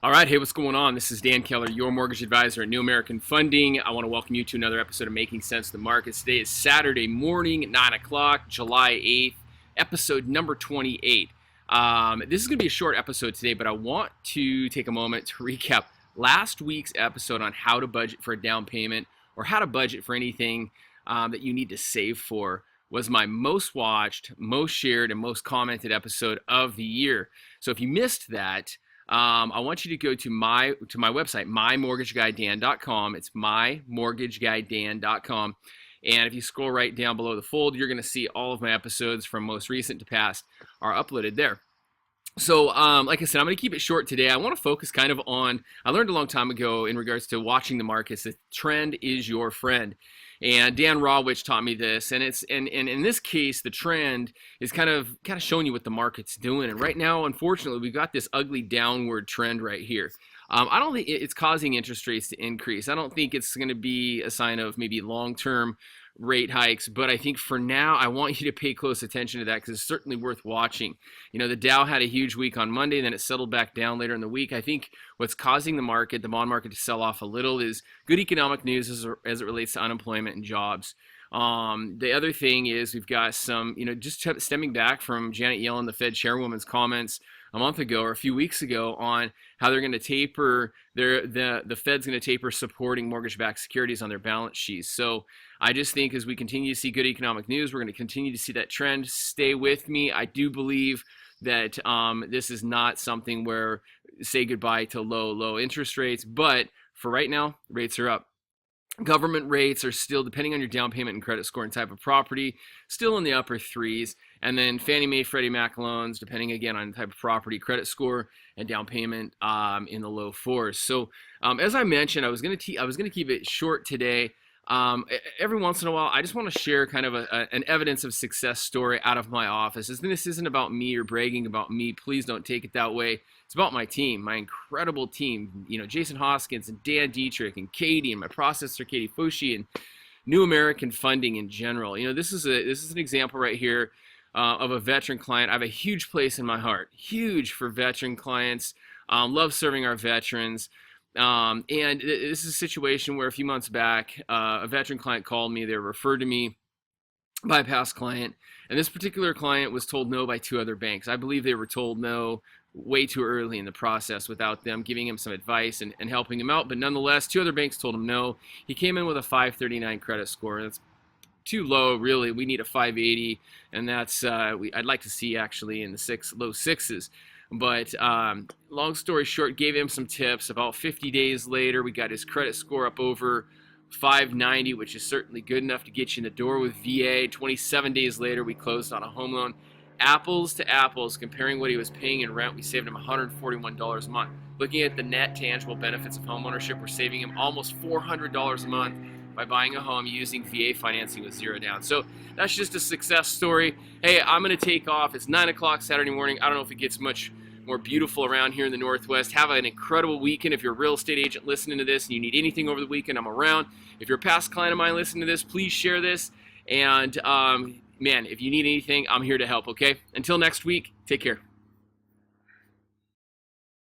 All right, hey, what's going on? This is Dan Keller, your mortgage advisor at New American Funding. I want to welcome you to another episode of Making Sense of the Markets. Today is Saturday morning at 9 o'clock, July 8th, episode number 28. This is going to be a short episode today, but I want to take a moment to recap last week's episode on how to budget for a down payment or how to budget for anything that you need to save for. Was my most watched, most shared, and most commented episode of the year. So if you missed that, I want you to go to my website, mymortgageguidedan.com. It's mymortgageguidedan.com. And if you scroll right down below the fold, you're going to see all of my episodes from most recent to past are uploaded there. So, like I said, I'm going to keep it short today. I want to focus kind of on, I learned a long time ago in regards to watching the markets, that trend is your friend. And Dan Rawich taught me this, and in this case, the trend is kind of showing you what the market's doing. And right now, unfortunately, we've got this ugly downward trend right here. I don't think it's causing interest rates to increase. I don't think it's going to be a sign of maybe long-term rate hikes, but I think for now, I want you to pay close attention to that because it's certainly worth watching. You know, the Dow had a huge week on Monday, then it settled back down later in the week. I think what's causing the bond market to sell off a little is good economic news as it relates to unemployment and jobs. The other thing is we've got some, just stemming back from Janet Yellen, the Fed chairwoman's comments a month ago or a few weeks ago on how they're going to taper the Fed's going to taper supporting mortgage-backed securities on their balance sheets. So I just think as we continue to see good economic news, we're going to continue to see that trend. Stay with me. I do believe that this is not something where say goodbye to low interest rates, but for right now, rates are up. Government rates are still, depending on your down payment and credit score and type of property, still in the upper threes. And then Fannie Mae, Freddie Mac loans, depending again on the type of property, credit score, and down payment in the low fours. So as I mentioned, I was going to keep it short today. Every once in a while, I just want to share kind of an evidence of success story out of my office. This isn't about me or bragging about me. Please don't take it that way. It's about my team, my incredible team. Jason Hoskins and Dan Dietrich and Katie and my processor Katie Foshi and New American Funding in general. This is an example right here of a veteran client. I have a huge place in my heart, huge for veteran clients. Love serving our veterans. And this is a situation where a few months back, a veteran client called me. They were referred to me by a past client. And this particular client was told no by two other banks. I believe they were told no way too early in the process without them giving him some advice and helping him out. But nonetheless, two other banks told him no. He came in with a 539 credit score. That's too low, really. We need a 580. And that's, I'd like to see actually in the low sixes. But long story short, gave him some tips. About 50 days later, we got his credit score up over 590, which is certainly good enough to get you in the door with VA. 27 days later, we closed on a home loan. Apples to apples, comparing what he was paying in rent, we saved him $141 a month. Looking at the net tangible benefits of home ownership, we're saving him almost $400 a month by buying a home using VA financing with zero down. So that's just a success story. Hey, I'm going to take off. It's 9 o'clock Saturday morning. I don't know if it gets much more beautiful around here in the Northwest. Have an incredible weekend. If you're a real estate agent listening to this and you need anything over the weekend, I'm around. If you're a past client of mine listening to this, please share this. And man, if you need anything, I'm here to help, okay? Until next week, take care.